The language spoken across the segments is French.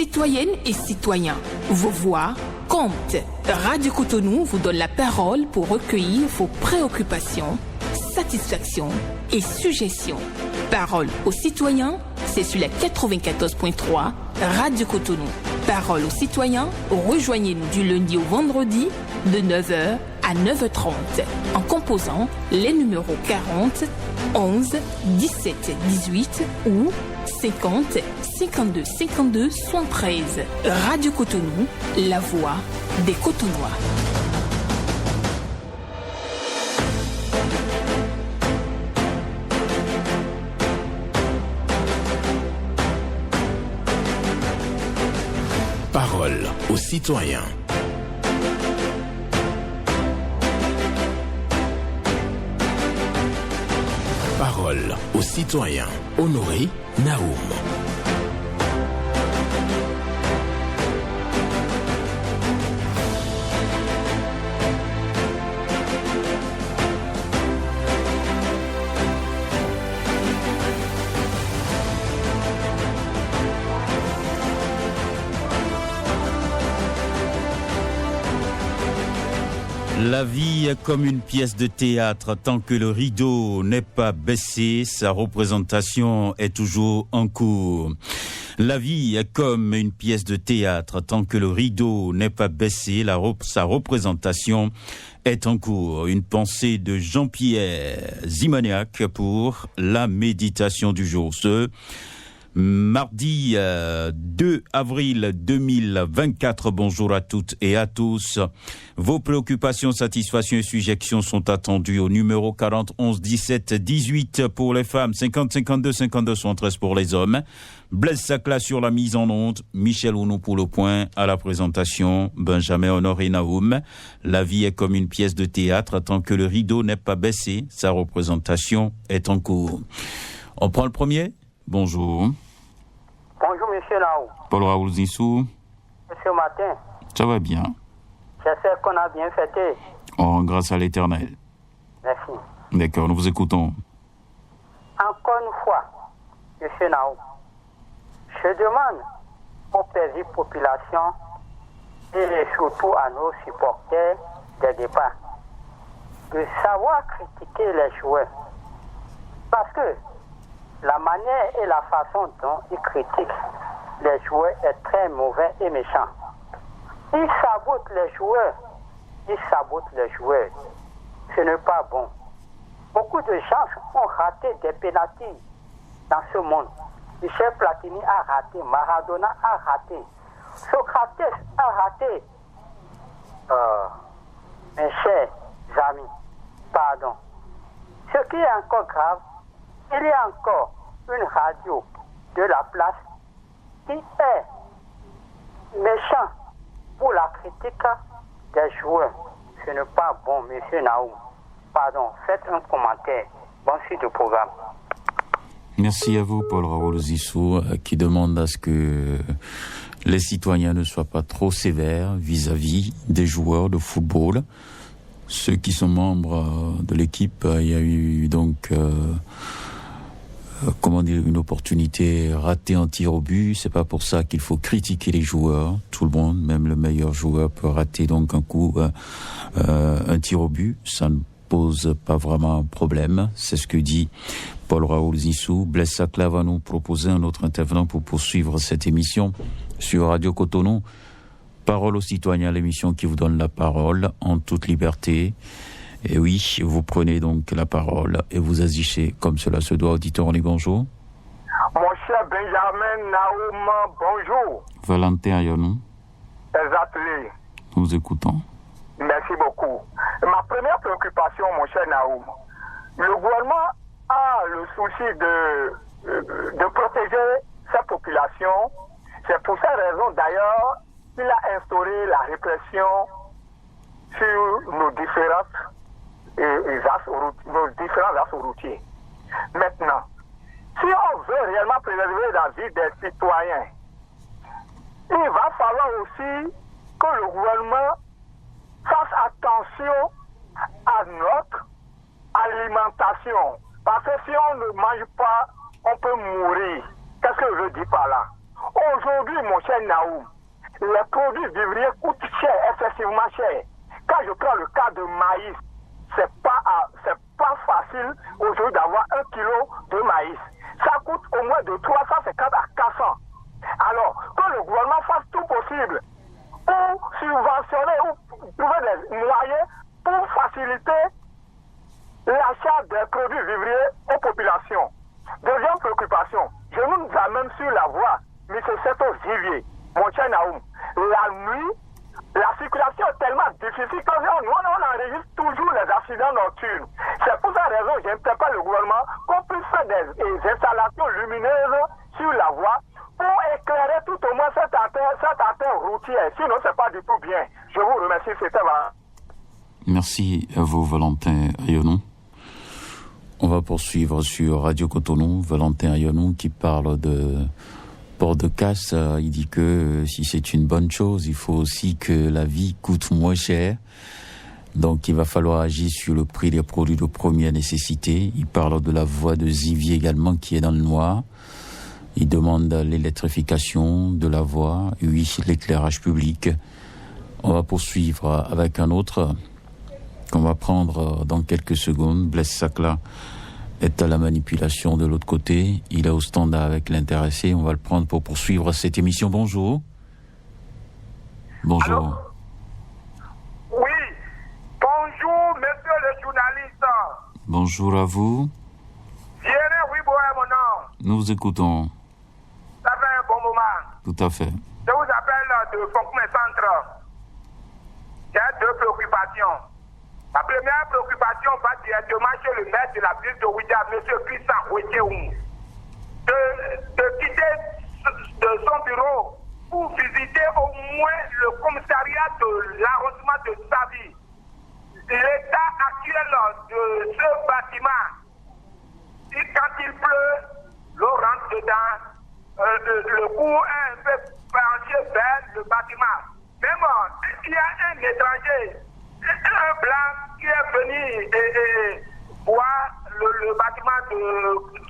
Citoyennes et citoyens, vos voix comptent. Radio Cotonou vous donne la parole pour recueillir vos préoccupations, satisfactions et suggestions. Parole aux citoyens, c'est sur la 94.3 Radio Cotonou. Parole aux citoyens, rejoignez-nous du lundi au vendredi de 9h à 9h30 en composant les numéros 40 11 17 18 ou 50 52 52 73. Radio Cotonou, la voix des Cotonois. Parole aux citoyens. Parole aux citoyens. Honoré Naoum. La vie est comme une pièce de théâtre. Tant que le rideau n'est pas baissé, sa représentation est toujours en cours. La vie est comme une pièce de théâtre. Tant que le rideau n'est pas baissé, sa représentation est en cours. Une pensée de Jean-Pierre Zimaniac pour la méditation du jour. Ce mardi 2 avril 2024, bonjour à toutes et à tous. Vos préoccupations, satisfactions et suggestions sont attendues au numéro 40 11 17 18 pour les femmes, 50 52 52 73 pour les hommes. Blaise Sacla sur la mise en onde, Michel Ounou pour le point, à la présentation, Benjamin Honoré Naoum. La vie est comme une pièce de théâtre, tant que le rideau n'est pas baissé, sa représentation est en cours. On prend le premier. Bonjour. Bonjour, monsieur Naou. Paul Raoul Zissou. Ce matin. Ça va bien. J'espère qu'on a bien fêté. Oh, grâce à l'Éternel. Merci. D'accord, nous vous écoutons. Encore une fois, monsieur Naou, je demande aux paisibles populations et surtout à nos supporters des débats de savoir critiquer les joueurs. Parce que la manière et la façon dont ils critiquent les joueurs est très mauvais et méchant. Ils sabotent les joueurs. Ils sabotent les joueurs. Ce n'est pas bon. Beaucoup de gens ont raté des pénaltys dans ce monde. Michel Platini a raté, Maradona a raté, Socrates a raté. Mes chers amis, pardon. Ce qui est encore grave, il y a encore une radio de la place qui est méchant pour la critique des joueurs. Ce n'est pas bon, monsieur Naoum. Pardon, faites un commentaire. Bonne suite du programme. Merci à vous, Paul Raoul Zissou, qui demande à ce que les citoyens ne soient pas trop sévères vis-à-vis des joueurs de football. Ceux qui sont membres de l'équipe, il y a eu donc une opportunité ratée en tir au but. C'est pas pour ça qu'il faut critiquer les joueurs. Tout le monde, même le meilleur joueur, peut rater donc un tir au but. Ça ne pose pas vraiment un problème. C'est ce que dit Paul Raoul Zissou. Blaise Sacla va nous proposer un autre intervenant pour poursuivre cette émission sur Radio Cotonou. Parole aux citoyens, l'émission qui vous donne la parole en toute liberté. Et oui, vous prenez donc la parole et vous agissez comme cela se doit. Auditeur, on est bonjour. Mon cher Benjamin Naoum, bonjour. Valentin Ayonou. Exactement. Nous écoutons. Merci beaucoup. Ma première préoccupation, mon cher Naoum, le gouvernement a le souci de protéger sa population. C'est pour cette raison, d'ailleurs, qu'il a instauré la répression sur nos différents axes routiers. Maintenant, si on veut réellement préserver la vie des citoyens, il va falloir aussi que le gouvernement fasse attention à notre alimentation. Parce que si on ne mange pas, on peut mourir. Qu'est-ce que je veux dire par là? Aujourd'hui, mon cher Naoum, les produits vivriers coûtent cher, excessivement cher. Quand je prends le cas de maïs, c'est pas facile aujourd'hui d'avoir 1 kilo de maïs. Ça coûte au moins de 350 à 400. Alors, que le gouvernement fasse tout possible pour subventionner ou trouver des moyens pour faciliter l'achat des produits vivriers aux populations. Deuxième préoccupation, je nous amène sur la voie, M. Seto Zivier, mon cher Naoum. La nuit, la circulation est tellement difficile que nous, on enregistre toujours les accidents nocturnes. C'est pour cette raison que j'interpelle le gouvernement qu'on puisse faire des installations lumineuses sur la voie pour éclairer tout au moins cette artère routière. Sinon, c'est pas du tout bien. Je vous remercie, c'était voilà. Merci à vous, Valentin Ayonou. On va poursuivre sur Radio Cotonou. Valentin Ayonou qui parle de port de casse. Il dit que si c'est une bonne chose, il faut aussi que la vie coûte moins cher. Donc il va falloir agir sur le prix des produits de première nécessité. Il parle de la voie de Zivier également qui est dans le noir. Il demande l'électrification de la voie, oui, l'éclairage public. On va poursuivre avec un autre qu'on va prendre dans quelques secondes. Blaise Sacla est à la manipulation de l'autre côté. Il est au standard avec l'intéressé. On va le prendre pour poursuivre cette émission. Bonjour. Bonjour. Allô? Oui. Bonjour, monsieur le journaliste. Bonjour à vous. Vienne, oui, bon, mon nom. Nous vous écoutons. Ça fait un bon moment. Tout à fait. Je vous appelle de Fontenay Centre. J'ai deux préoccupations. Ma première préoccupation va directement chez le maire de la ville de Ouida, M. Christian Ouéthéoum, de quitter de son bureau pour visiter au moins le commissariat de l'arrondissement de Savi. L'état actuel de ce bâtiment, quand il pleut, l'eau rentre dedans, le cou est un peu penché vers le bâtiment. Même il y a un étranger, un blanc qui est venu voir le bâtiment de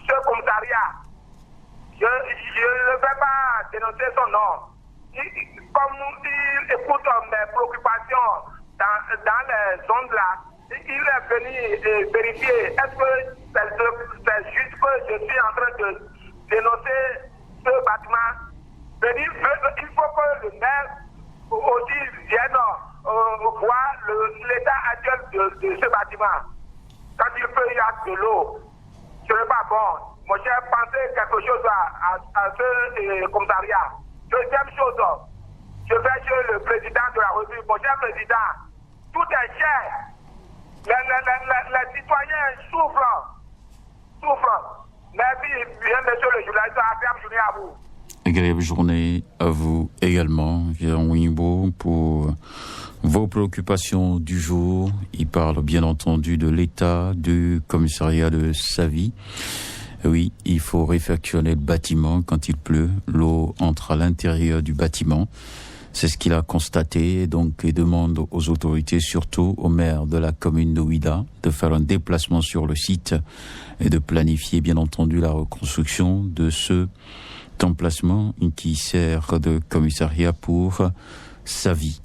ce commissariat. Je ne vais pas dénoncer son nom. Comme il écoute mes préoccupations dans les zones là, il est venu vérifier est-ce que c'est juste que je suis en train de dénoncer ce bâtiment. Il faut que le maire aussi vienne voir l'état actuel de ce bâtiment. Quand il peut y avoir de l'eau, ce n'est pas bon. Moi, j'ai pensé quelque chose à ce commissariat. Deuxième chose, je vais chez le président de la République. Mon cher président, tout est cher. Les citoyens souffrent. Merci, bien, monsieur le journaliste, agréable journée à vous. Agréable journée à vous également, Jean Wimbo, pour vos préoccupations du jour. Il parle bien entendu de l'état du commissariat de Savi. Oui, il faut réfectionner le bâtiment quand il pleut. L'eau entre à l'intérieur du bâtiment. C'est ce qu'il a constaté. Donc, il demande aux autorités, surtout au maire de la commune de Ouida, de faire un déplacement sur le site et de planifier, bien entendu, la reconstruction de ce emplacement qui sert de commissariat pour Savi.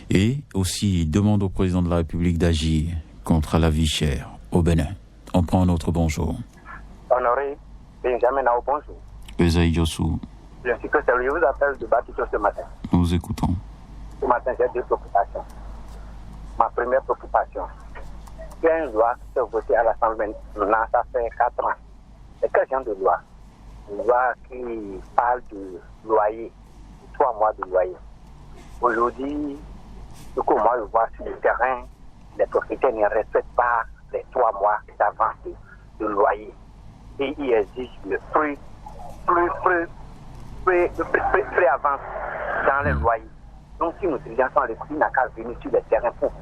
Et aussi, il demande au président de la République d'agir contre la vie chère au Bénin. On prend un autre bonjour. Honoré Benjamin Nao, bonjour. Esaïe Yossou. Je suis que je vous appelle de Batito ce matin. Nous vous écoutons. Ce matin, j'ai deux préoccupations. Ma première préoccupation, il y a une loi qui s'est votée à l'Assemblée nationale, ça fait 4 ans. C'est quel genre de loi? Une loi qui parle de loyer, 3 mois de loyer. Aujourd'hui, ce que moi je vois sur le terrain, les propriétaires ne respectent pas les 3 mois d'avance de loyer. Et ils exigent le prix avance dans les loyers. Donc si nos dirigeants sont à l'écoute, ils n'ont qu'à venir sur le terrain pour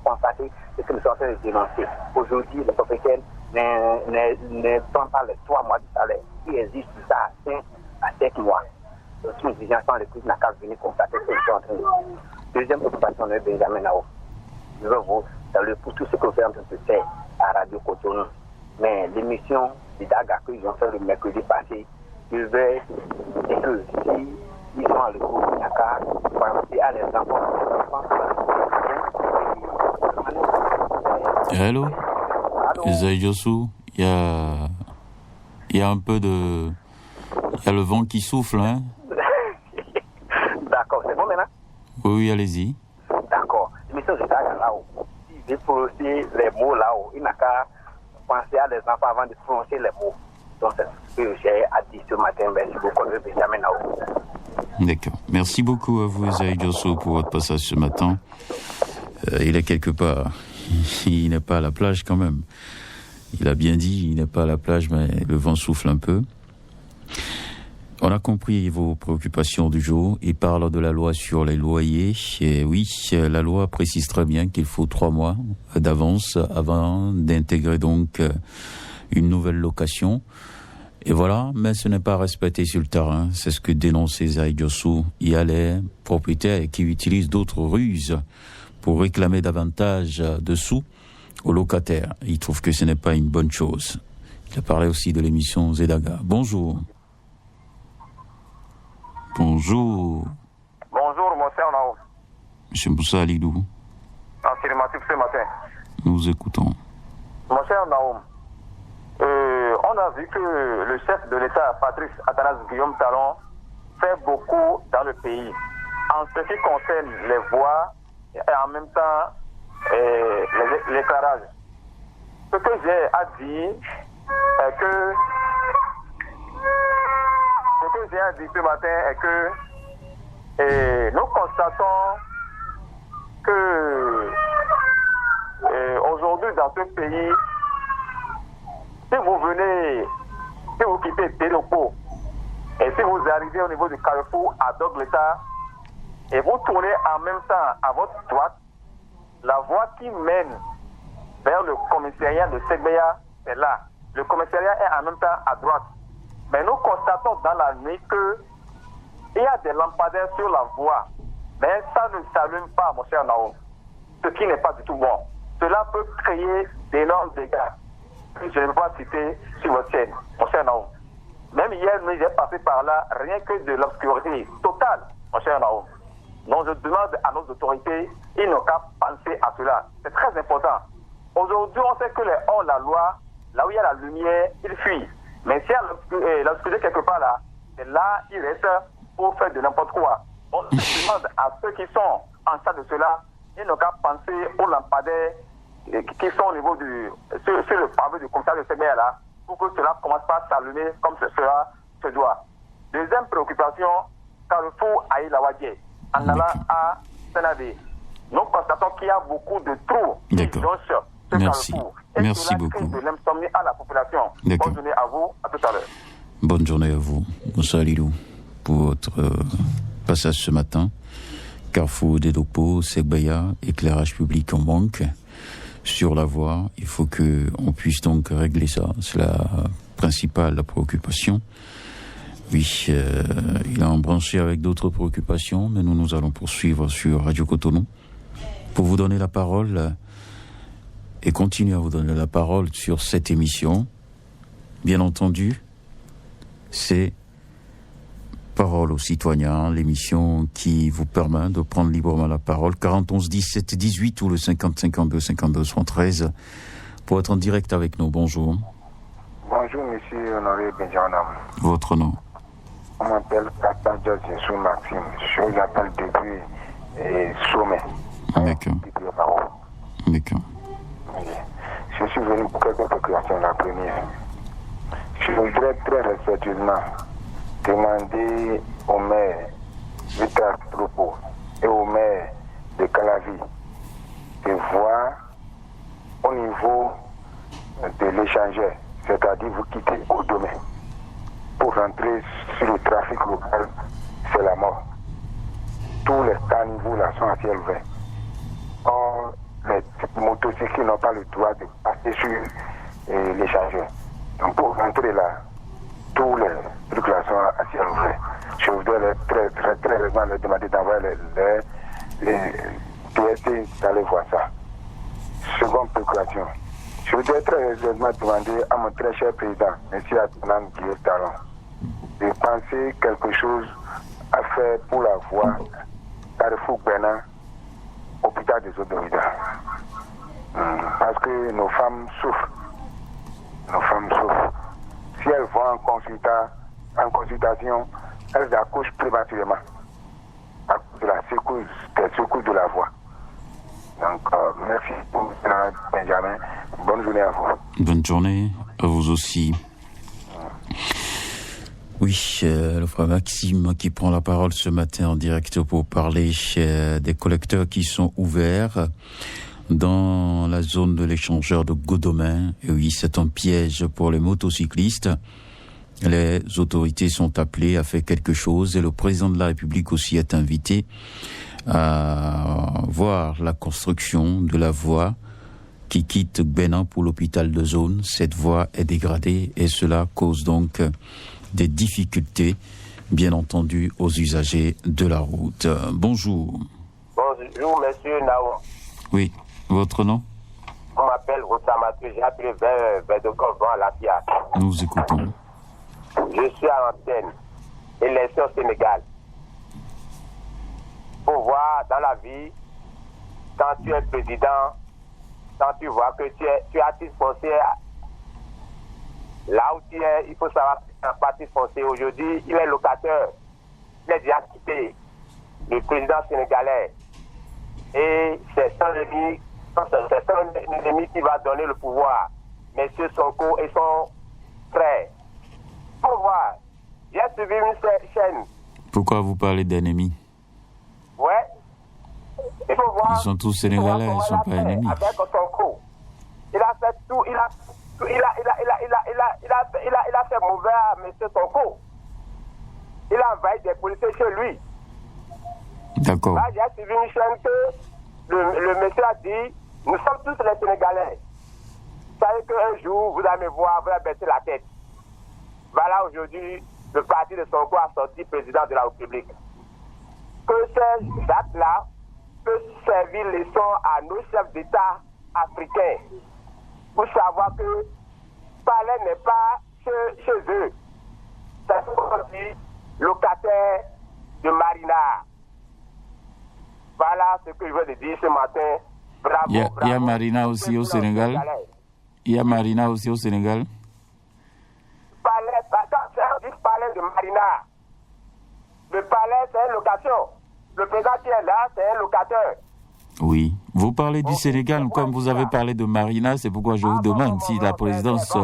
constater ce que nous sommes en train de dénoncer. Aujourd'hui, les propriétaires ne prennent pas les 3 mois de salaire. Ils exigent tout ça à 5 mois. Donc si nos dirigeants sont à l'écoute, ils n'ont qu'à venir constater ce que nous sommes en train de dénoncer. Deuxième préoccupation de Benjamin Nao. Je veux vous saluer pour tout ce que vous faites en train de faire à Radio Cotonou. Mais l'émission de Daga qu'ils ont fait le mercredi passé, besoin et que si ils sont à l'école, il n'y a qu'à penser à les enfants. Hello, Esaïe Jossou, il y a un peu de... Il y a le vent qui souffle, hein? D'accord, c'est bon maintenant? Oui, allez-y. D'accord. Mais ça, c'est là-haut. S'il veut prononcer les mots là-haut, il n'a qu'à penser à les enfants avant de prononcer les mots. Donc, c'est ce que j'ai à dire ce matin. Merci beaucoup, Benjamin là-haut. D'accord. Merci beaucoup à vous, Esaïe Jossou, pour votre passage ce matin. Il est quelque part. Il n'est pas à la plage quand même. Il a bien dit, il n'est pas à la plage, mais le vent souffle un peu. On a compris vos préoccupations du jour. Il parle de la loi sur les loyers. Et oui, la loi précise très bien qu'il faut 3 mois d'avance avant d'intégrer donc une nouvelle location. Et voilà, mais ce n'est pas respecté sur le terrain. C'est ce que dénonce Esaïe Jossou. Il y a les propriétaires qui utilisent d'autres ruses pour réclamer davantage de sous aux locataires. Il trouve que ce n'est pas une bonne chose. Il a parlé aussi de l'émission Zedaga. Bonjour. Bonjour. Bonjour, mon cher Naoum. Monsieur Moussa Alidou. Affirmatif ce matin. Nous vous écoutons. Mon cher Naoum, on a vu que le chef de l'État, Patrice Athanase Guillaume Talon, fait beaucoup dans le pays. En ce qui concerne les voies et en même temps l'éclairage. Ce que j'ai à dire est que ce matin est que nous constatons que aujourd'hui dans ce pays, si vous quittez Télopo et si vous arrivez au niveau du carrefour à Dogleta et vous tournez en même temps à votre droite, la voie qui mène vers le commissariat de Segbeya, c'est là. Le commissariat est en même temps à droite. Mais nous constatons dans la nuit qu'il y a des lampadaires sur la voie. Mais ça ne s'allume pas, mon cher Naoum. Ce qui n'est pas du tout bon. Cela peut créer d'énormes dégâts. Je ne vais pas citer sur votre chaîne, mon cher Naoum. Même hier, nous j'ai passé par là, rien que de l'obscurité totale, mon cher Naoum. Donc je demande à nos autorités, ils n'ont qu'à penser à cela. C'est très important. Aujourd'hui, on sait que les hors-la-loi, là où il y a la lumière, ils fuient. Mais s'il y a l'obscurité quelque part là, c'est là, ils restent pour faire de n'importe quoi. Donc je demande à ceux qui sont en charge de cela, ils n'ont qu'à penser aux lampadaires qui sont au niveau sur le pavé du commissariat de Segbeya là, pour que cela commence pas à s'allumer comme cela se doit. Deuxième préoccupation, Carrefour Aïlawadje, en allant à Sénadé. Nous constatons qu'il y a beaucoup de trous qui jonchent ce Carrefour. Et merci beaucoup. Crée de l'insomnie à la population. Bonne journée à vous, à tout à l'heure. Bonne journée à vous, Moussa Alidou, pour votre passage ce matin. Carrefour Télopo, Segbeya, éclairage public en manque. Sur la voie, il faut qu'on puisse donc régler ça. C'est la principale préoccupation. Oui, il a embranché avec d'autres préoccupations, mais nous allons poursuivre sur Radio Cotonou pour vous donner la parole et continuer à vous donner la parole sur cette émission. Bien entendu, c'est Parole aux citoyens, l'émission qui vous permet de prendre librement la parole. 41 17 18 ou le 50 52 52 73 pour être en direct avec nous. Bonjour. Bonjour, monsieur Honoré Benjamin. Votre nom? On m'appelle Kata José Maxime. Je vous appelle depuis Sommet. D'accord. D'accord. Je suis venu pour quelques précautions. La première, je voudrais très respectueusement demander au maire Vital Propos et au maire de Calavi de voir au niveau de l'échangeur, c'est-à-dire vous quittez au domaine pour rentrer sur le trafic local, c'est la mort. Tous les caniveaux là sont à ciel ouvert. Or, les motocyclistes n'ont pas le droit de passer sur l'échangeur. Donc pour rentrer là, tous les trucs là sont à ciel ouvert. Je voudrais très réellement leur demander d'envoyer les PST d'aller voir ça. Seconde préoccupation. Je voudrais très réellement demander à mon très cher président, M. Athanase Guillaume Talon, de penser quelque chose à faire pour la voie Carrefour Bénin, hôpital des autorités. Parce que nos femmes souffrent. Si elles vont en consultation, elles accouchent prématurément à cause de des secousses de la voie. Donc, merci pour Benjamin. Bonne journée à vous. Bonne journée à vous aussi. Oui, le frère Maxime qui prend la parole ce matin en direct pour parler des collecteurs qui sont ouverts dans la zone de l'échangeur de Godomain. Et oui, c'est un piège pour les motocyclistes. Les autorités sont appelées à faire quelque chose et le président de la République aussi est invité à voir la construction de la voie qui quitte Bénin pour l'hôpital de zone. Cette voie est dégradée et cela cause donc des difficultés, bien entendu, aux usagers de la route. Bonjour. Bonjour, monsieur Nao. Oui, votre nom? On m'appelle Rossamatou, j'ai appelé vers de Corban à la Pia. Nous vous écoutons. Je suis à l'antenne. Élection Sénégal. Pour voir dans la vie, quand tu es président, quand tu vois que tu es artiste foncier, là où tu es, il faut savoir que tu es un parti foncier. Aujourd'hui, il est locataire. Il est déjà quitté. Le président sénégalais. Et c'est son ennemi qui va donner le pouvoir. Messieurs Sonko et son frère. Pour voir. J'ai suivi une chaîne. Pourquoi vous parlez d'ennemis? Ouais. Il faut voir. Ils sont tous sénégalais, ils ne sont pas ennemis. Avec Sonko. Il a fait tout. Il a fait mauvais à M. Sonko. Il a envahi des policiers chez lui. D'accord. Là, j'ai suivi une chaîne que le monsieur a dit, nous sommes tous les Sénégalais. Vous savez qu'un jour, vous allez me voir, vous allez baisser la tête. Voilà, aujourd'hui, le parti de Sonko a sorti président de la République. Que ces actes-là peuvent servir leçon à nos chefs d'État africains pour savoir que palais n'est pas chez eux. Ça sont aussi locataires de Marina. Voilà ce que je veux dire ce matin. Bravo, il y a Marina aussi au Sénégal. Il y a Marina aussi au Sénégal. Palais de Marina. Le palais, c'est une location. Le président qui est là, c'est un locataire. Oui. Vous parlez du Sénégal, comme vous avez parlé de Marina, c'est pourquoi je vous demande si la présidence...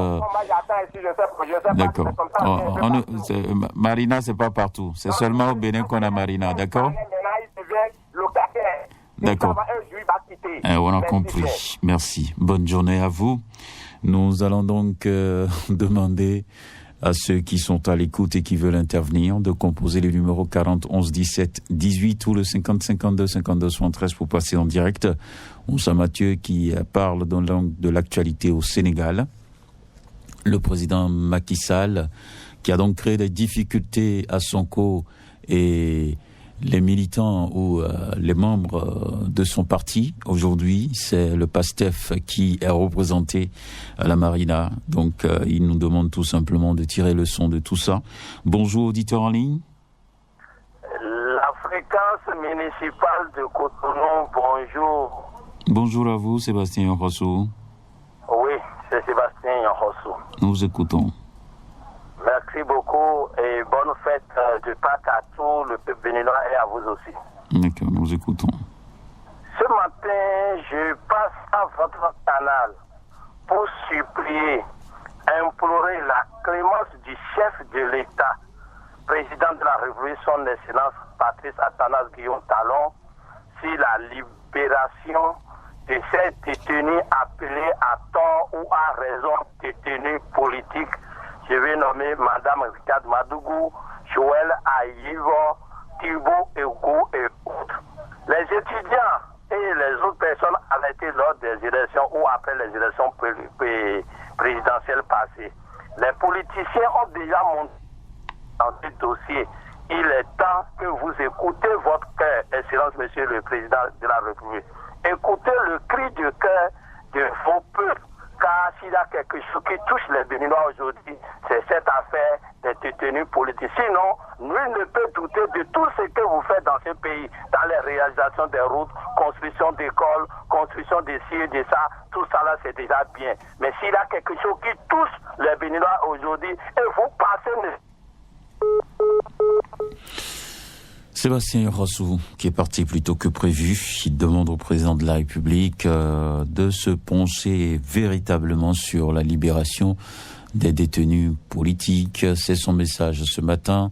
D'accord. Marina, c'est pas partout. C'est seulement au Bénin qu'on a Marina, d'accord? D'accord. On a compris. Merci. Bonne journée à vous. Nous allons donc demander à ceux qui sont à l'écoute et qui veulent intervenir de composer les numéros 40 11 17 18 ou le 50 52 52 73 pour passer en direct. Moussa Mathieu qui parle de l'actualité au Sénégal. Le président Macky Sall qui a donc créé des difficultés à Sonko et les militants ou les membres de son parti. Aujourd'hui, c'est le PASTEF qui est représenté à la Marina. Donc, il nous demande tout simplement de tirer leçon de tout ça. Bonjour, auditeur en ligne. La fréquence municipale de Cotonou, bonjour. Bonjour à vous, Sébastien Yohossou. Oui, c'est Sébastien Yohossou. Nous vous écoutons. Merci beaucoup et bonne fête de Pâques à tout le peuple béninois et à vous aussi. D'accord, nous écoutons. Ce matin, je passe à votre canal pour supplier, implorer la clémence du chef de l'État, président de la République, son Excellence Patrice Athanas Guillaume Talon, sur la libération de ces détenus appelés à tort ou à raison détenus politiques. Je vais nommer Madame Ricard Madougou, Joël Aïvo, Thibault Egou et autres. Les étudiants et les autres personnes arrêtées lors des élections ou après les élections présidentielles passées. Les politiciens ont déjà monté dans ce dossier. Il est temps que vous écoutez votre cœur, Excellence Monsieur le Président de la République. Écoutez le cri du cœur de vos peuples, car s'il y a quelque chose qui touche les Béninois aujourd'hui, c'est cette affaire des détenus politiques. Sinon, nul ne peut douter de tout ce que vous faites dans ce pays, dans les réalisations des routes, construction d'écoles, construction de ci et de ça, tout ça là c'est déjà bien. Mais s'il y a quelque chose qui touche les Béninois aujourd'hui, et vous passez... Sébastien Rossou, qui est parti plus tôt que prévu, il demande au président de la République de se pencher véritablement sur la libération des détenus politiques. C'est son message ce matin.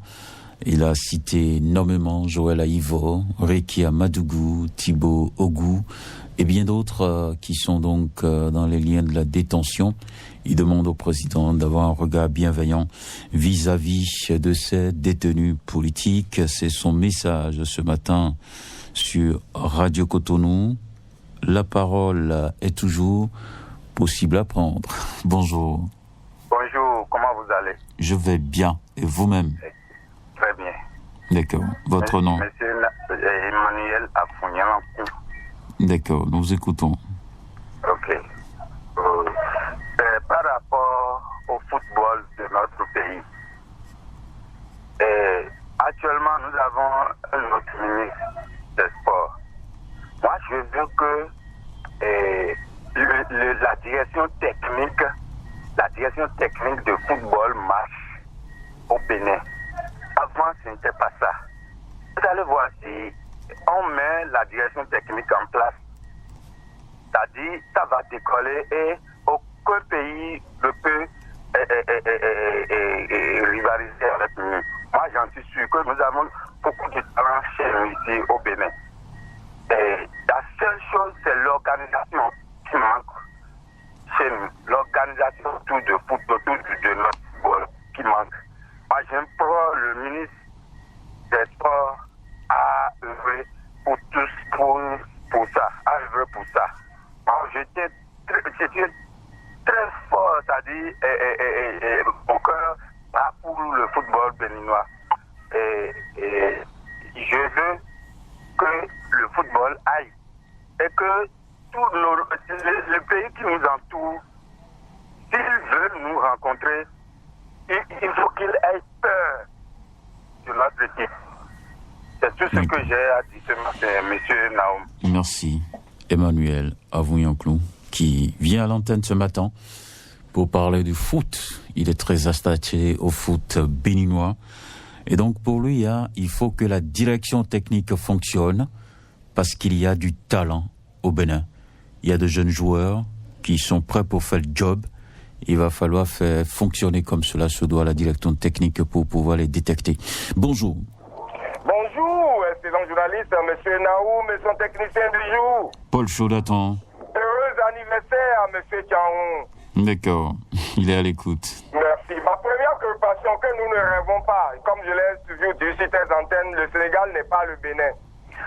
Il a cité nommément Joël Aïvo, Réki Amadougou, Thibaut Ogou et bien d'autres qui sont donc dans les liens de la détention. Il demande au président d'avoir un regard bienveillant vis-à-vis de ces détenus politiques. C'est son message ce matin sur Radio Cotonou. La parole est toujours possible à prendre. Bonjour. Bonjour, comment vous allez? Je vais bien. Et vous-même? Très bien. D'accord. Votre nom? Monsieur Emmanuel Afounian. D'accord, nous vous écoutons. Ok. Par rapport au football de notre pays, actuellement nous avons un autre ministre des Sports. Moi je veux que la direction technique de football marche au Bénin. Avant ce n'était pas ça. Vous allez voir si on met la direction technique en place, c'est-à-dire ça va décoller et aucun pays ne peut rivaliser avec nous. Moi j'en suis sûr que nous avons beaucoup de talent chez nous ici au Bénin. Et la seule chose c'est l'organisation qui manque chez nous. L'organisation autour de notre football qui manque. Moi j'implore le ministre des Sports à œuvrer pour ça, à œuvrer pour ça. Moi j'étais très fort, c'est-à-dire mon cœur bat pour le football béninois. Et je veux que le football aille et que tous les pays qui nous entourent, s'ils veulent nous rencontrer, il faut qu'ils aient peur de notre équipe. C'est tout ce que j'ai à dire ce matin, monsieur Naoum. Merci. Emmanuel Avouillanclou, qui vient à l'antenne ce matin pour parler du foot. Il est très attaché au foot béninois. Et donc pour lui, il faut que la direction technique fonctionne parce qu'il y a du talent au Bénin. Il y a de jeunes joueurs qui sont prêts pour faire le job. Il va falloir faire fonctionner comme cela se doit la direction technique pour pouvoir les détecter. Bonjour. Bonjour, excellent journaliste, monsieur Naoum et son technicien du jour. Paul Chaudatan. Heureux anniversaire à monsieur Tchaoun. D'accord, il est à l'écoute. Merci. Ma première préoccupation, que nous ne rêvons pas, comme je l'ai toujours dit sur tes antennes, le Sénégal n'est pas le Bénin.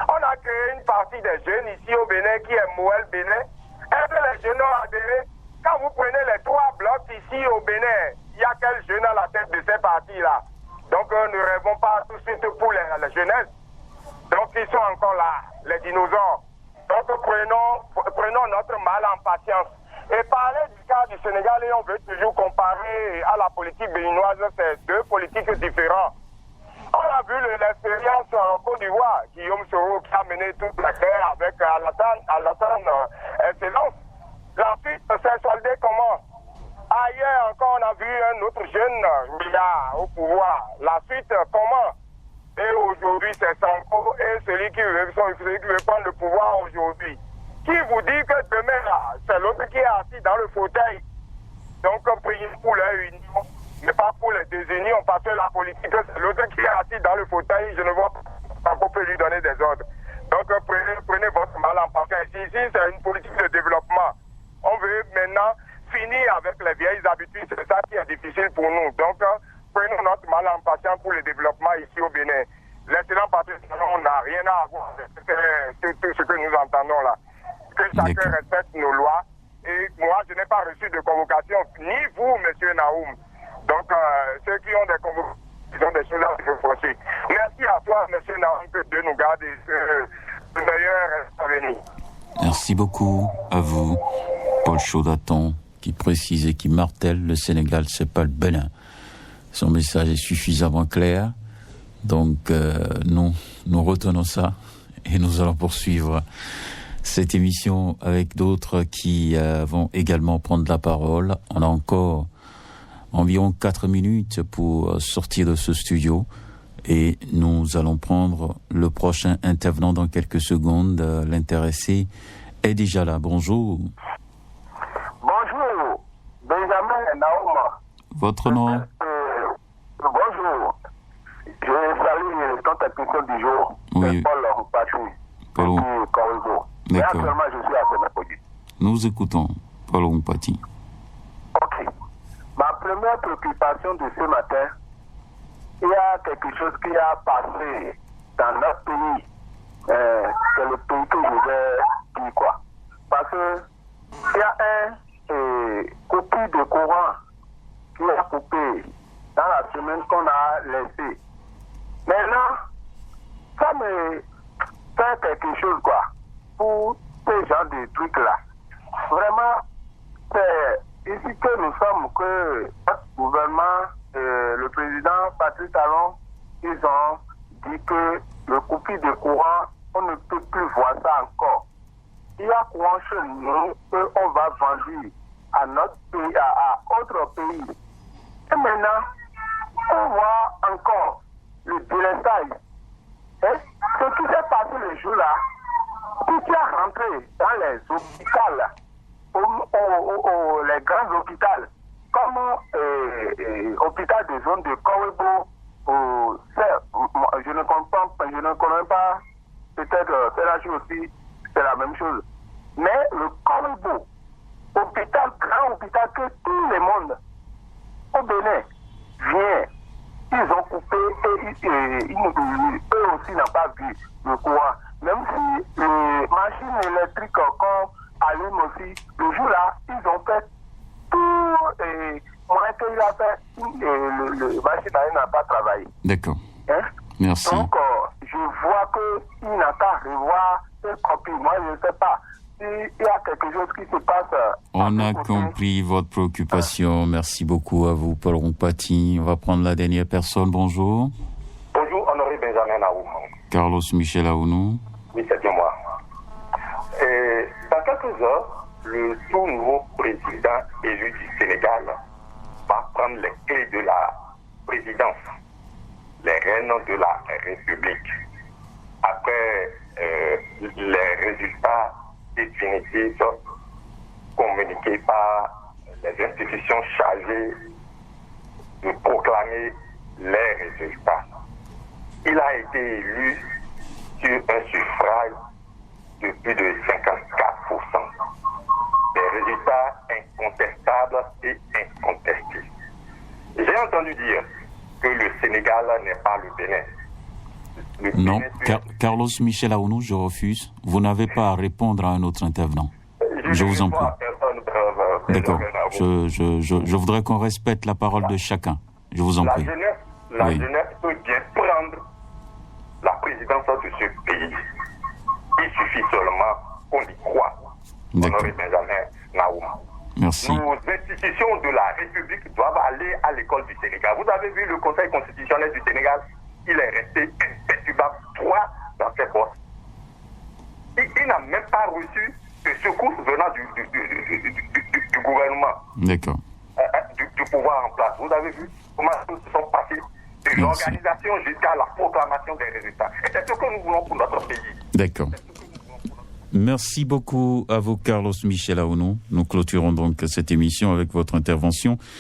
On a créé une partie des jeunes ici au Bénin qui est Moël Bénin. Est-ce que les jeunes ont adhéré? Quand vous prenez les 3 blocs ici au Bénin, il y a quel jeune à la tête de ces partis-là? Donc ne rêvons pas tout de suite pour la jeunesse. Donc ils sont encore là, les dinosaures. Donc prenons notre mal en patience. Et parler du cas du Sénégal, et on veut toujours comparer à la politique béninoise, c'est 2 politiques différentes. On a vu l'expérience en Côte d'Ivoire, Guillaume Soro qui a mené toute la guerre avec Alassane Excellence. La suite s'est soldée comment? Ailleurs encore, on a vu un autre jeune milliard au pouvoir. La suite, comment? Et aujourd'hui, c'est Sanko et celui qui veut prendre le pouvoir aujourd'hui. Qui vous dit que demain, là, c'est l'autre qui est assis dans le fauteuil? Donc, priez pour leur union, mais pas pour les désunions, parce que la politique, c'est l'autre qui est assis dans le fauteuil. Je ne vois pas qu'on peut lui donner des ordres. Donc, prenez votre mal en patience. Ici, c'est une politique de développement. On veut maintenant finir avec les vieilles habitudes. C'est ça qui est difficile pour nous. Donc, prenons notre mal en patience pour le développement ici au Bénin. L'excellent patriotisme, on n'a rien à voir avec tout ce que nous entendons là. Que chacun respecte nos lois. Et moi, je n'ai pas reçu de convocation, ni vous, monsieur Naoum. Donc, ceux qui ont des convocations, ils ont des choses à reprocher. Merci à toi, monsieur Naoum, que Dieu nous garde et le meilleur reste à venir. Merci beaucoup à vous, Paul Chaudatan, qui précise et qui martèle, le Sénégal, c'est pas le Bénin. Son message est suffisamment clair. Donc, nous retenons ça et nous allons poursuivre cette émission avec d'autres qui vont également prendre la parole. On a encore environ 4 minutes pour sortir de ce studio et nous allons prendre le prochain intervenant dans quelques secondes. L'intéressé est déjà là. Bonjour. Bonjour, Benjamin Naouma. Votre nom? Bonjour. Je salue ton technicien du jour. Oui. Paul Mpati. Paul. Mais actuellement, je suis à Sénégal. Nous écoutons Paul Mpati. Ok. Ma première préoccupation de ce matin, il y a quelque chose qui a passé dans notre pays. C'est le pays que je vais dire quoi. Parce que il y a un coupure de courant qui a coupé dans la semaine qu'on a laissée. Maintenant, ça me fait quelque chose quoi pour ces genres de trucs-là. Vraiment, c'est ici que nous sommes que notre gouvernement, le président Patrice Talon, ils ont dit que le coupure de courant, on ne peut plus voir ça encore. Il y a courant chez nous qu'on va vendre à notre pays, à autre pays. Et maintenant, on voit encore le délestage. Ce qui s'est passé le jour-là, si tu es rentré dans les hôpitaux, les grands hôpitaux, comme l'hôpital de zone de Kowebo, je ne connais pas, peut-être c'est là aussi, c'est la même chose. Mais le Kowebo, grand hôpital que tout le monde au Bénin vient, ils ont coupé et eux aussi n'ont pas vu le courant. Même si les machines électriques qu'on allume aussi, le jour-là, ils ont fait tout et moi qu'il a fait, le machine n'a pas travaillé. D'accord. Merci. Donc, je vois qu'il n'a qu'à revoir cette copie. Moi, je ne sais pas. Il y a quelque chose qui se passe. On a compris votre préoccupation. Merci beaucoup à vous, Paul Mpati. On va prendre la dernière personne. Bonjour. Bonjour, honoré Benjamin Naoum. Carlos Michel Aounou. Oui, c'est bien moi. Dans quelques heures, le tout nouveau président élu du Sénégal va prendre les clés de la présidence, les rênes de la République. Après les résultats définitifs communiqués par les institutions chargées de proclamer les résultats. Il a été élu sur un suffrage de plus de 54%. Des résultats incontestables et incontestés. J'ai entendu dire que le Sénégal n'est pas le Bénin. Non, Carlos Michel Aounou, je refuse. Vous n'avez pas à répondre à un autre intervenant. Je vous en prie. D'accord. Je voudrais qu'on respecte la parole de chacun. Je vous en prie. La jeunesse peut bien prendre la présidence de ce pays. Il suffit seulement qu'on y croit. Honoré Benjamin Naouma. Merci. Nos institutions de la République doivent aller à l'école du Sénégal. Vous avez vu le Conseil constitutionnel du Sénégal, il est resté imperturbable droit dans ses postes. Il n'a même pas reçu de secours venant du gouvernement. D'accord. Du pouvoir en place. Vous avez vu comment les choses se sont passées de l'organisation jusqu'à la proclamation des résultats. Et c'est ce que nous voulons pour notre pays. D'accord. Merci beaucoup à vous, Carlos Michel Aounou. Nous clôturons donc cette émission avec votre intervention.